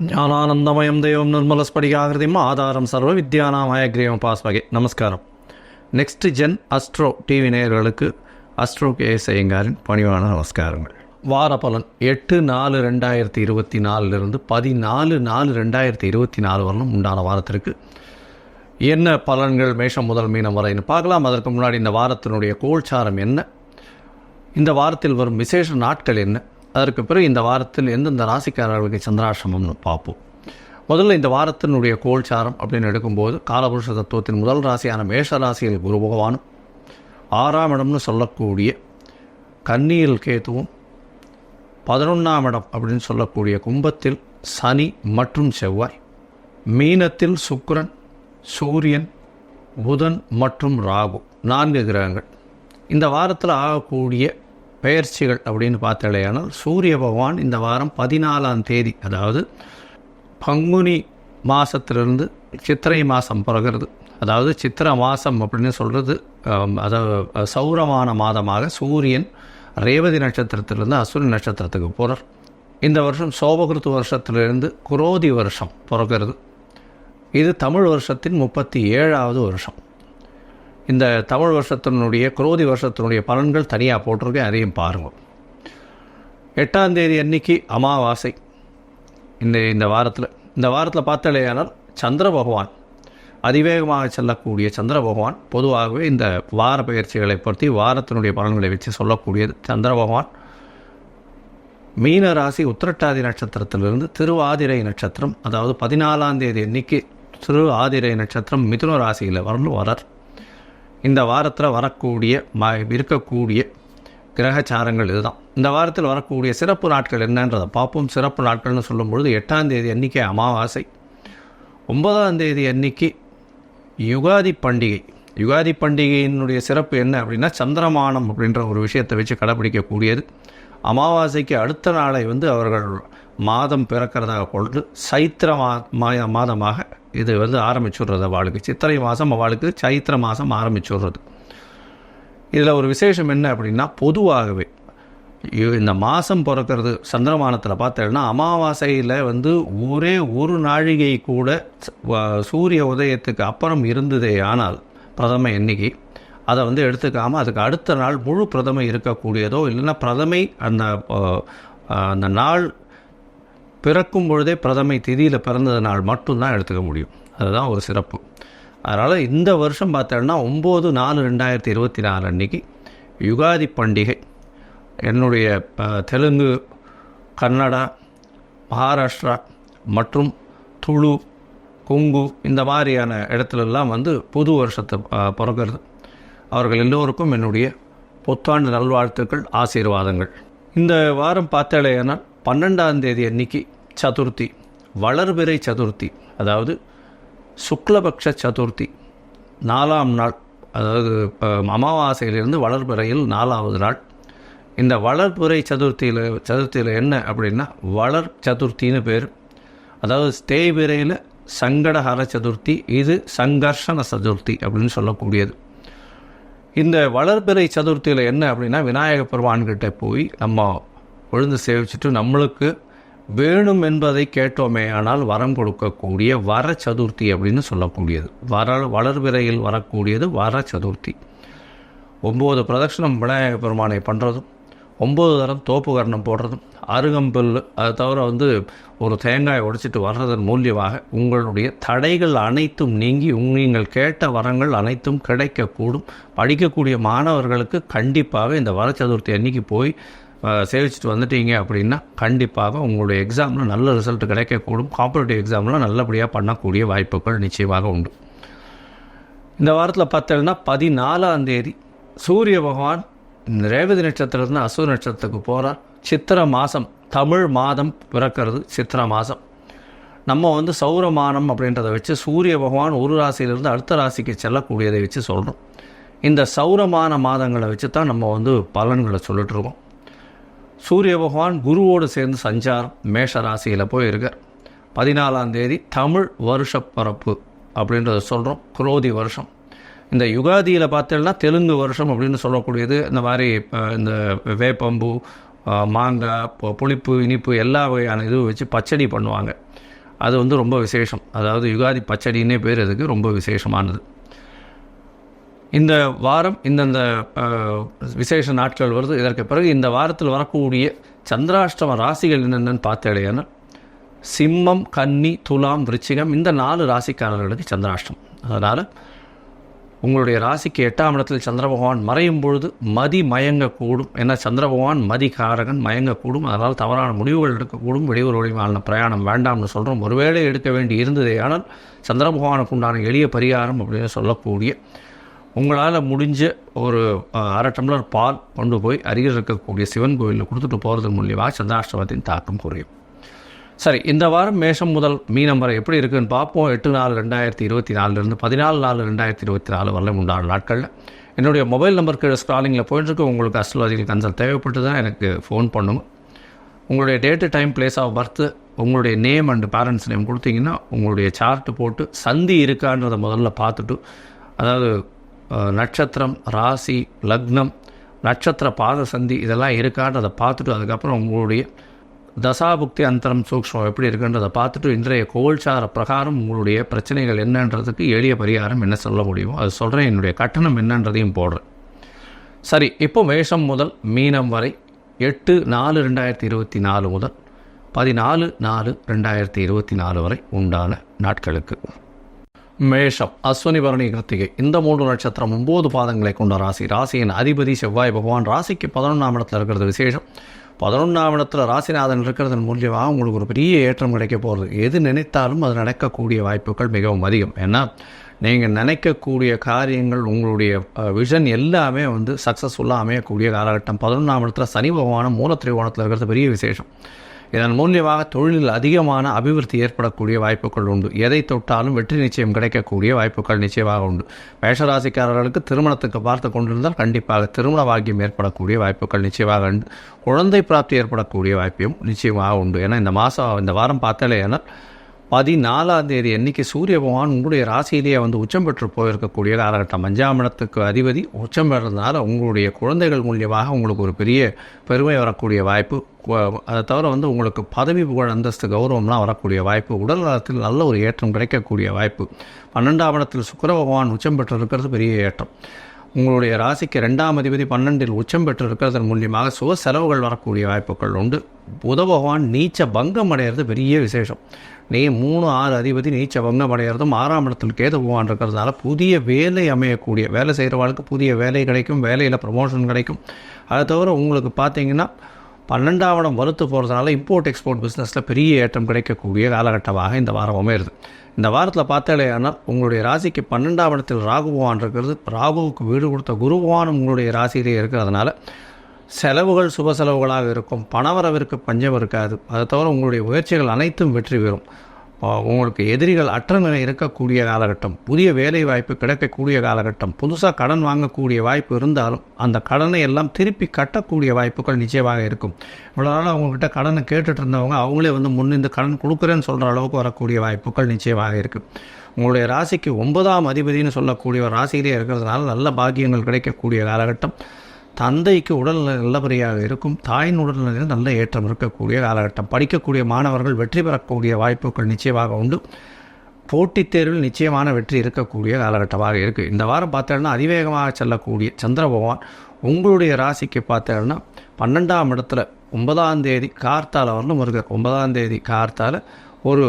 ஞானானந்தமயம் தெய்வம் நிர்மலஸ்படிகாகிருதிம் ஆதாரம் சர்வ வித்யானாம் ஹயக்ரீவம் பாஸ்மகே. நமஸ்காரம். நெக்ஸ்ட் ஜென் அஸ்ட்ரோ டிவி நேயர்களுக்கு அஸ்ட்ரோ கேஎஸ் ஐயங்காரின் பணிவான நமஸ்காரங்கள். வார பலன் 8/4/2024 14/4/2024 வரலும் உண்டான வாரத்திற்கு என்ன பலன்கள் மேஷம் முதல் மீனம் வரைன்னு பார்க்கலாம். அதற்கு முன்னாடி இந்த வாரத்தினுடைய கோல்சாரம் என்ன, இந்த வாரத்தில் வரும் விசேஷ நாட்கள் என்ன, அதற்கு பிறகு இந்த வாரத்தில் எந்தெந்த ராசிக்காரர்களுக்கு சந்திராசிரமம்னு பார்ப்போம். முதல்ல இந்த வாரத்தினுடைய கோல்சாரம் அப்படின்னு எடுக்கும்போது காலபுருஷ தத்துவத்தின் முதல் ராசியான மேஷ ராசியில் குரு பகவானும் 6ஆம் இடம்னு சொல்லக்கூடிய கன்னியில் கேதுவும் 11ஆம் இடம் அப்படின்னு சொல்லக்கூடிய கும்பத்தில் சனி மற்றும் செவ்வாய், மீனத்தில் சுக்கிரன், சூரியன், புதன் மற்றும் ராகு 4 கிரகங்கள். இந்த வாரத்தில் ஆகக்கூடிய பெயர்ச்சிகள் அப்படின்னு பார்த்தாலேயானால் சூரிய பகவான் இந்த வாரம் 14ஆம் தேதி, அதாவது பங்குனி மாதத்திலிருந்து சித்திரை மாதம் பிறகுறது, அதாவது சித்திரை மாதம் அப்படின்னு சொல்கிறது, அதாவது சௌரமான மாதமாக சூரியன் ரேவதி நட்சத்திரத்திலிருந்து அஸ்வினி நட்சத்திரத்துக்கு போகிறார். இந்த வருஷம் சோபகிருத்து வருஷத்திலிருந்து குரோதி வருஷம் பிறக்கிறது. இது தமிழ் வருஷத்தின் 37ஆவது வருஷம். இந்த தமிழ் வருஷத்தினுடைய குரோதி வருஷத்தினுடைய பலன்கள் தனியாக போட்டிருக்கேன், அதையும் பாருங்கள். 8ஆம் தேதி அன்னைக்கு அமாவாசை. இந்த வாரத்தில் பார்த்தாலேயானால் சந்திர பகவான், அதிவேகமாக செல்லக்கூடிய சந்திர பகவான், பொதுவாகவே இந்த வார பயிற்சிகளை பற்றி வாரத்தினுடைய பலன்களை வச்சு சொல்லக்கூடியது. சந்திர பகவான் மீன ராசி உத்திரட்டாதி நட்சத்திரத்திலிருந்து திருவாதிரை நட்சத்திரம், அதாவது 14ஆம் தேதி அன்னைக்கு திருவாதிரை நட்சத்திரம் மிதுன ராசியில் வரார். இந்த வாரத்தில் வரக்கூடிய இருக்கக்கூடிய கிரகச்சாரங்கள் இதுதான். இந்த வாரத்தில் வரக்கூடிய சிறப்பு நாட்கள் என்னன்றதை பார்ப்போம். சிறப்பு நாட்கள்னு சொல்லும்பொழுது 8ஆம் தேதி அன்றைக்கி அமாவாசை, 9ஆம் தேதி அன்னைக்கு யுகாதி பண்டிகை. யுகாதி பண்டிகையினுடைய சிறப்பு என்ன அப்படின்னா சந்திரமானம் அப்படின்ற ஒரு விஷயத்தை வச்சு கடைப்பிடிக்கக்கூடியது. அமாவாசைக்கு அடுத்த நாளை அவர்கள் மாதம் பிறக்கிறதாக கொண்டு சைத்திர மாதமாக இது ஆரம்பிச்சுடுறது. அவளுக்கு சித்திரை மாதம், அவளுக்கு சைத்திர மாதம் ஆரம்பிச்சுடுறது. இதில் ஒரு விசேஷம் என்ன அப்படின்னா, பொதுவாகவே இந்த மாதம் பிறக்கிறது சந்திரமானத்தில் பார்த்தோம்னா அமாவாசையில் ஒரே ஒரு நாழிகை கூட சூரிய உதயத்துக்கு அப்புறம் இருந்ததே ஆனால் பிரதமை எண்ணிக்கை அதை எடுத்துக்காமல் அதுக்கு அடுத்த நாள் முழு பிரதமை இருக்கக்கூடியதோ, இல்லைன்னா பிரதமை அந்த நாள் பிறக்கும் பொழுதே பிரதமை திதியில் பிறந்தது நாள் மட்டும்தான் எடுத்துக்க முடியும். அதுதான் ஒரு சிறப்பு. அதனால் இந்த வருஷம் பார்த்தோம்னா 9/4/2024 அன்றைக்கி யுகாதி பண்டிகை. என்னுடைய தெலுங்கு, கன்னடா, மகாராஷ்டிரா மற்றும் துளு, கொங்கு இந்த மாதிரியான இடத்துலலாம் புது வருஷத்தை பிறக்கிறது. அவர்கள் எல்லோருக்கும் என்னுடைய புத்தாண்டு நல்வாழ்த்துக்கள், ஆசீர்வாதங்கள். இந்த வாரம் பார்த்தாலேனால் 12ஆம் தேதி அன்னைக்கு சதுர்த்தி, வளர்பிறை சதுர்த்தி, அதாவது சுக்லபக்ஷ சதுர்த்தி, 4ஆம் நாள், அதாவது அமாவாசையிலிருந்து வளர்பிறையில் 4ஆவது நாள். இந்த வளர்பிறை சதுர்த்தியில் என்ன அப்படின்னா வளர் சதுர்த்தின்னு பேர். அதாவது தேய்பிறையில் சங்கடஹர சதுர்த்தி, இது சங்கர்ஷண சதுர்த்தி அப்படின்னு சொல்லக்கூடியது. இந்த வளர்பிறை சதுர்த்தியில் என்ன அப்படின்னா விநாயக பெருமான்கிட்ட போய் நம்ம விழுந்து சேவிச்சுட்டு நம்மளுக்கு வேணும் என்பதை கேட்டோமே ஆனால் வரம் கொடுக்கக்கூடிய வர சதுர்த்தி அப்படின்னு சொல்லக்கூடியது. வளர்பிறையில் வரக்கூடியது வர சதுர்த்தி. 9 பிரதட்சணம் விநாயக பெருமானை பண்ணுறதும், 9 தரம் தோப்பு கரணம் போடுறதும், அருகம்பில், அதை தவிர ஒரு தேங்காய் உடைச்சிட்டு வர்றதன் மூலியமாக உங்களுடைய தடைகள் அனைத்தும் நீங்கி நீங்கள் கேட்ட வரங்கள் அனைத்தும் கிடைக்கக்கூடும். படிக்கக்கூடிய மாணவர்களுக்கு கண்டிப்பாக இந்த வர சதுர்த்தி அன்னைக்கு போய் சேவிச்சுட்டு வந்துட்டீங்க அப்படின்னா கண்டிப்பாக உங்களுடைய எக்ஸாமில் நல்ல ரிசல்ட் கிடைக்கக்கூடும். காம்படிட்டிவ் எக்ஸாமில் நல்லபடியாக பண்ணக்கூடிய வாய்ப்புகள் நிச்சயமாக உண்டு. இந்த வாரத்தில் பார்த்தோம்னா 14ஆம் தேதி சூரிய பகவான் ரேவதி நட்சத்திரத்துலேருந்து அஸ்வினி நட்சத்திரத்துக்கு போகிறார். சித்திரை மாதம், தமிழ் மாதம் பிறக்கிறது சித்திரை மாதம். நம்ம சௌரமானம் அப்படின்றத வச்சு சூரிய பகவான் ஒரு ராசியிலிருந்து அடுத்த ராசிக்கு செல்லக்கூடியதை வச்சு சொல்கிறோம். இந்த சௌரமான மாதங்களை வச்சு தான் நம்ம பலன்களை சொல்லிட்டுருக்கோம். சூரிய பகவான் குருவோடு சேர்ந்து சஞ்சாரம் மேஷ ராசியில் போயிருக்கார். 14ஆம் தேதி தமிழ் வருஷ பரப்பு அப்படின்றத சொல்கிறோம், குரோதி வருஷம். இந்த யுகாதியில் பார்த்தோம்னா தெலுங்கு வருஷம் அப்படின்னு சொல்லக்கூடியது. இந்த மாதிரி இந்த வேப்பம்பு, மாங்காய், புளிப்பு, இனிப்பு எல்லா வகையான இதுவும் வச்சு பச்சடி பண்ணுவாங்க. அது வந்து ரொம்ப விசேஷம். அதாவது யுகாதி பச்சடின்னே பேர் அதுக்கு, ரொம்ப விசேஷமானது. இந்த வாரம் இந்தந்த விசேஷ நாட்கள் வருது. இதற்கு பிறகு இந்த வாரத்தில் வரக்கூடிய சந்திராஷ்டம ராசிகள் என்னென்னு பார்த்தேடையான சிம்மம், கன்னி, துலாம், விருச்சிகம் இந்த 4 ராசிக்காரர்களுக்கு சந்திராஷ்டம். அதனால் உங்களுடைய ராசிக்கு 8ஆம் இடத்தில் சந்திர பகவான் மறையும் பொழுது மதி மயங்கக்கூடும். ஏன்னா சந்திர பகவான் மதிகாரகன், மயங்கக்கூடும். அதனால் தவறான முடிவுகள் எடுக்கக்கூடும். வெளியூர் வழிமான பிரயாணம் வேண்டாம்னு சொல்கிறோம். ஒருவேளை எடுக்க வேண்டி இருந்ததே ஆனால் சந்திர பகவானுக்கு உண்டான எளிய பரிகாரம் அப்படின்னு சொல்லக்கூடிய, உங்களால் முடிஞ்ச ஒரு 1/2 டம்ளர் பால் கொண்டு போய் அருகில் இருக்கக்கூடிய சிவன் கோயிலில் கொடுத்துட்டு போகிறது மூலியமாக சந்திராஷ்டமத்தின் தாக்கம் குறையும். சரி, இந்த வாரம் மேஷம் முதல் மீனம் வரை எப்படி இருக்குதுன்னு பார்ப்போம். 8/4/2024 14/4/2024 வரல உண்டான நாட்களில் என்னுடைய மொபைல் நம்பர் கீழே ஸ்க்ராலிங்கில் போயிட்டுருக்கு. உங்களுக்கு அஸ்ட்ராலஜிக்கல் கன்சல்ட் தேவைப்பட்டு தான் எனக்கு ஃபோன் பண்ணுங்க. உங்களுடைய date, time, place of birth, உங்களுடைய நேம் அண்டு பேரண்ட்ஸ் நேம் கொடுத்தீங்கன்னா உங்களுடைய சார்ட்டு போட்டு சந்தி இருக்கான்றதை முதல்ல பார்த்துட்டு, அதாவது நட்சத்திரம், ராசி, லக்னம், நட்சத்திர பாத சந்தி இதெல்லாம் இருக்கான்றதை பார்த்துட்டு, அதுக்கப்புறம் உங்களுடைய தசாபுக்தி அந்தரம் சூக்ஷ்மம் எப்படி இருக்குன்றதை பார்த்துட்டு இன்றைய கோல்சார பிரகாரம் உங்களுடைய பிரச்சனைகள் என்னன்றதுக்கு எளிய பரிகாரம் என்ன சொல்ல முடியுமோ அது சொல்கிறேன். என்னுடைய கட்டணம் என்னன்றதையும் போடுறேன். சரி, இப்போ மேஷம் முதல் மீனம் வரை 8/4/2024 முதல் 14/4/2024 வரை உண்டான நாட்களுக்கு. மேஷம், அஸ்வினி, பரணி, கிருத்திகை இந்த 3 நட்சத்திரம் 9 பாதங்களை கொண்ட ராசி. ராசியின் அதிபதி செவ்வாய் பகவான். ராசிக்கு 11ஆம் இடத்துல இருக்கிறது விசேஷம். 11ஆம் இடத்துல ராசிநாதன் இருக்கிறதன் மூலியமாக உங்களுக்கு ஒரு பெரிய ஏற்றம் கிடைக்க போகிறது. எது நினைத்தாலும் அது நடக்கக்கூடிய வாய்ப்புகள் மிகவும் அதிகம். ஏன்னா நீங்கள் நினைக்கக்கூடிய காரியங்கள், உங்களுடைய விஷன் எல்லாமே வந்து சக்ஸஸ்ஃபுல்லாக அமையக்கூடிய காலகட்டம். 11ஆம் இடத்துல சனி பகவானும் மூல திரிகோணத்தில் இருக்கிறது பெரிய விசேஷம். இதன் மூலியமாக தொழிலில் அதிகமான அபிவிருத்தி ஏற்படக்கூடிய வாய்ப்புகள் உண்டு. எதை தொட்டாலும் வெற்றி நிச்சயம் கிடைக்கக்கூடிய வாய்ப்புகள் நிச்சயமாக உண்டு. மேஷராசிக்காரர்களுக்கு திருமணத்துக்கு பார்த்து கொண்டிருந்தால் கண்டிப்பாக திருமண பாக்கியம் ஏற்படக்கூடிய வாய்ப்புகள் நிச்சயமாக உண்டு. குழந்தை பிராப்தி ஏற்படக்கூடிய வாய்ப்பும் நிச்சயமாக உண்டு. ஏன்னா இந்த வாரம் பார்த்தாலே ஏன்னால் 14ஆம் தேதி அன்னைக்கு சூரிய பகவான் உங்களுடைய ராசியிலேயே வந்து உச்சம் பெற்று போயிருக்கக்கூடிய காலகட்டம். 5ஆம் இடத்துக்கு அதிபதி உச்சம் பெறதுனால உங்களுடைய குழந்தைகள் மூலியமாக உங்களுக்கு ஒரு பெரிய பெருமை வரக்கூடிய வாய்ப்பு. அதை தவிர வந்து உங்களுக்கு பதவி, புகழ், அந்தஸ்து, கௌரவம்லாம் வரக்கூடிய வாய்ப்பு. உடல் நலத்தில் நல்ல ஒரு ஏற்றம் கிடைக்கக்கூடிய வாய்ப்பு. 12ஆம் இடத்தில் சுக்கிர பகவான் உச்சம் பெற்று இருக்கிறது பெரிய ஏற்றம். உங்களுடைய ராசிக்கு 2ஆம் அதிபதி 12இல் உச்சம் பெற்று இருக்கிறதன் மூலியமாக சுக செலவுகள் வரக்கூடிய வாய்ப்புகள் உண்டு. புத பகவான் நீச்ச பங்கம் அடைகிறது பெரிய விசேஷம். 3, 6 அதிபதி நீச்ச பங்கம் அடைகிறதும் 6ஆம் இடத்தில் கேது பகவான் இருக்கிறதுனால புதிய வேலை அமையக்கூடிய, வேலை செய்கிறவர்களுக்கு புதிய வேலை கிடைக்கும், வேலையில் ப்ரமோஷன் கிடைக்கும். அதை தவிர உங்களுக்கு பார்த்தீங்கன்னா 12ஆம் இடம் வலுத்து போகிறதுனால இம்போர்ட் எக்ஸ்போர்ட் பிஸ்னஸில் பெரிய ஏற்றம் கிடைக்கக்கூடிய காலகட்டமாக இந்த வாரம் அமையிறது. இந்த வாரத்தில் பார்த்தாலே ஆனால் உங்களுடைய ராசிக்கு 12ஆம் இடத்தில் ராகு பகவான் இருக்கிறது. ராகுவுக்கு வீடு கொடுத்த குரு பகவானும் உங்களுடைய ராசியிலே இருக்கிறதுனால செலவுகள் சுப செலவுகளாக இருக்கும். பணவரவிற்கு பஞ்சம் இருக்காது. அதை தவிர உங்களுடைய முயற்சிகள் அனைத்தும் வெற்றி பெறும். உங்களுக்கு எதிரிகள் அற்ற நிலை இருக்கக்கூடிய காலகட்டம். புதிய வேலை வாய்ப்பு கிடைக்கக்கூடிய காலகட்டம். புதுசாக கடன் வாங்கக்கூடிய வாய்ப்பு இருந்தாலும் அந்த கடனை எல்லாம் திருப்பி கட்டக்கூடிய வாய்ப்புகள் நிச்சயமாக இருக்கும். இவ்வளோ நாள் அவங்கக்கிட்ட கடனை கேட்டுட்டு இருந்தவங்க அவங்களே வந்து முன்னிருந்து கடன் கொடுக்குறேன்னு சொல்கிற அளவுக்கு வரக்கூடிய வாய்ப்புகள் நிச்சயமாக இருக்குது. உங்களுடைய ராசிக்கு 9ஆம் அதிபதினு சொல்லக்கூடிய ஒரு ராசியிலே இருக்கிறதுனால நல்ல பாக்கியங்கள் கிடைக்கக்கூடிய காலகட்டம். தந்தைக்கு உடல்நிலை நல்லபடியாக இருக்கும். தாயின் உடல்நிலையில் நல்ல ஏற்றம் இருக்கக்கூடிய காலகட்டம். படிக்கக்கூடிய மாணவர்கள் வெற்றி பெறக்கூடிய வாய்ப்புகள் நிச்சயமாக உண்டு. போட்டித் தேர்வில் நிச்சயமான வெற்றி இருக்கக்கூடிய காலகட்டமாக இருக்குது. இந்த வாரம் பார்த்தோன்னா அதிவேகமாக செல்லக்கூடிய சந்திர பகவான் உங்களுடைய ராசிக்கு பார்த்தோன்னா 12ஆம் இடத்துல 9ஆம் தேதி கார்த்தால வரலும் இருக்குது. 9ஆம் தேதி கார்த்தால ஒரு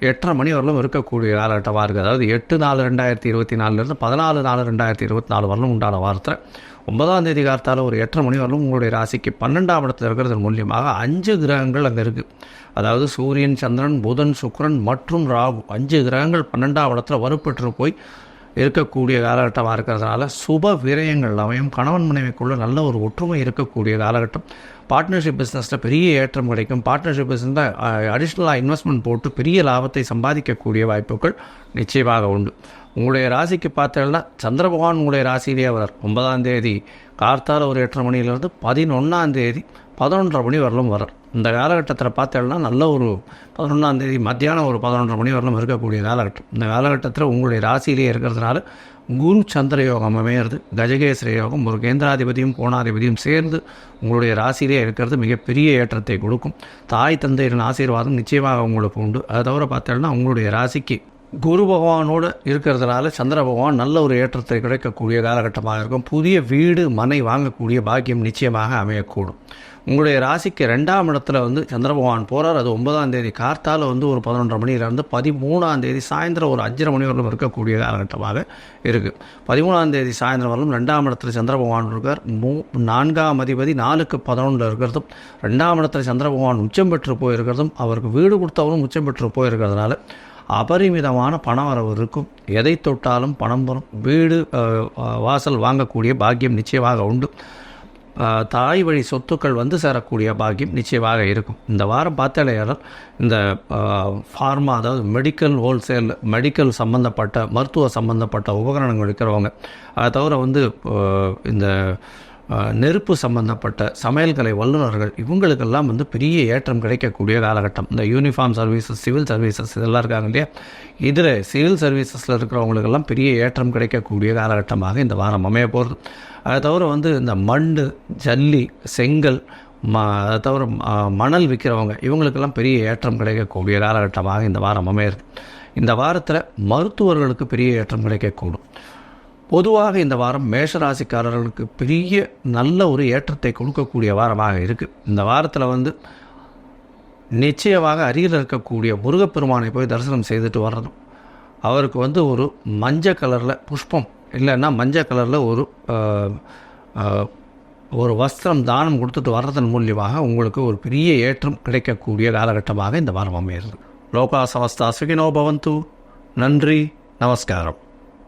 8:30 மணி வரலும் இருக்கக்கூடிய காலகட்டமாக இருக்குது. அதாவது 8/4/2024 14/4/2024 வரலும் உண்டான வாரத்தில் 9ஆம் தேதி காலத்தால் ஒரு 8:30 மணி வரலும் உங்களுடைய ராசிக்கு 12ஆம் இடத்துல இருக்கிறது மூலியமாக 5 கிரகங்கள் அங்கே இருக்குது. அதாவது சூரியன், சந்திரன், புதன், சுக்கிரன் மற்றும் ராகு 5 கிரகங்கள் 12ஆம் இடத்துல வலுப்பெற்று போய் இருக்கக்கூடிய காலகட்டமாக இருக்கிறதுனால சுப விரயங்கள் அமையும். கணவன் மனைவிக்குள்ள நல்ல ஒரு ஒற்றுமை இருக்கக்கூடிய காலகட்டம். பார்ட்னர்ஷிப் பிஸ்னஸில் பெரிய ஏற்றம் கிடைக்கும். பார்ட்னர்ஷிப் பிஸ்னஸில் அடிஷ்னலாக இன்வெஸ்ட்மெண்ட் போட்டு பெரிய லாபத்தை சம்பாதிக்கக்கூடிய வாய்ப்புகள் நிச்சயமாக உண்டு. உங்களுடைய ராசிக்கு பார்த்தீங்கன்னா சந்திர பகவான் உங்களுடைய ராசியிலேயே வரார். 9ஆம் தேதி கார்த்தால ஒரு 8:30 மணியிலிருந்து 11ஆம் தேதி 11:30 மணி வரலும் வரார். இந்த காலகட்டத்தில் பார்த்தோம்னா நல்ல ஒரு 11ஆம் தேதி மத்தியானம் ஒரு 11:30 மணி வரலும் இருக்கக்கூடிய காலகட்டம். இந்த காலகட்டத்தில் உங்களுடைய ராசியிலே இருக்கிறதுனால குரு சந்திர யோகம் அமையிறது, கஜகேசரி யோகம், ஒரு கேந்திராதிபதியும் கோணாதிபதியும் சேர்ந்து உங்களுடைய ராசியிலே இருக்கிறது மிகப்பெரிய ஏற்றத்தை கொடுக்கும். தாய் தந்தையரின் ஆசீர்வாதம் நிச்சயமாக உங்களுக்கு உண்டு. அதை தவிர பார்த்தோம்னா உங்களுடைய ராசிக்கு குரு பகவானோடு இருக்கிறதுனால சந்திர பகவான் நல்ல ஒரு ஏற்றத்தை கிடைக்கக்கூடிய காலகட்டமாக இருக்கும். புதிய வீடு மனை வாங்கக்கூடிய பாக்கியம் நிச்சயமாக அமையக்கூடும். உங்களுடைய ராசிக்கு 2ஆம் இடத்துல சந்திர பகவான் போகிறார். அது 9ஆம் தேதி கார்த்தால் ஒரு 11:30 மணியிலேருந்து 13ஆம் தேதி சாயந்தரம் ஒரு 5:30 மணி வரலும் இருக்கக்கூடிய காலகட்டமாக இருக்குது. 13ஆம் தேதி சாயந்தரம் வரலும் 2ஆம் இடத்துல சந்திர பகவான் இருக்கார். 4ஆம் அதிபதி 4க்கு 11 இருக்கிறதும், 2ஆம் இடத்துல சந்திர பகவான் உச்சம் பெற்று போயிருக்கிறதும், அவருக்கு வீடு கொடுத்தவரும் உச்சம் பெற்று போயிருக்கிறதுனால அபரிமிதமான பணவரவு இருக்கும். எதை தொட்டாலும் பணம் வரும். வீடு வாசல் வாங்கக்கூடிய பாக்கியம் நிச்சயமாக உண்டு. தாய் வழி சொத்துக்கள் சேரக்கூடிய பாக்கியம் நிச்சயமாக இருக்கும். இந்த வாரம் பார்த்தாலேயால் இந்த ஃபார்மா, அதாவது மெடிக்கல் ஹோல்சேல், மெடிக்கல் சம்மந்தப்பட்ட மருத்துவ சம்மந்தப்பட்ட உபகரணங்கள் இருக்கிறவங்க, அதை தவிர இந்த நெருப்பு சம்பந்தப்பட்ட சமையல்கலை வல்லுநர்கள், இவங்களுக்கெல்லாம் பெரிய ஏற்றம் கிடைக்கக்கூடிய காலகட்டம். இந்த யூனிஃபார்ம் சர்வீசஸ், சிவில் சர்வீசஸ் இதெல்லாம் இருக்காங்க இல்லையா, இதில் சிவில் சர்வீசஸில் இருக்கிறவங்களுக்கெல்லாம் பெரிய ஏற்றம் கிடைக்கக்கூடிய காலகட்டமாக இந்த வாரம் அமைய போகிறது. அதை தவிர இந்த மண், ஜல்லி, செங்கல், அதை தவிர மணல் விற்கிறவங்க, இவங்களுக்கெல்லாம் பெரிய ஏற்றம் கிடைக்கக்கூடிய காலகட்டமாக இந்த வாரம் அமையிறது. இந்த வாரத்தில் மருத்துவர்களுக்கு பெரிய ஏற்றம் கிடைக்கக்கூடும். பொதுவாக இந்த வாரம் மேஷராசிக்காரர்களுக்கு பெரிய நல்ல ஒரு ஏற்றத்தை கொடுக்கக்கூடிய வாரமாக இருக்குது. இந்த வாரத்தில் நிச்சயமாக அருகில் இருக்கக்கூடிய முருகப்பெருமானை போய் தரிசனம் செய்துட்டு வர்றதும், அவருக்கு ஒரு மஞ்சள் கலரில் புஷ்பம் இல்லைன்னா மஞ்சள் கலரில் ஒரு வஸ்திரம் தானம் கொடுத்துட்டு வர்றதன் மூலியமாக உங்களுக்கு ஒரு பெரிய ஏற்றம் கிடைக்கக்கூடிய காலகட்டமாக இந்த வாரம் அமையிறது. லோகா சமஸ்தா சுகினோ பவந்து. நன்றி, நமஸ்காரம்.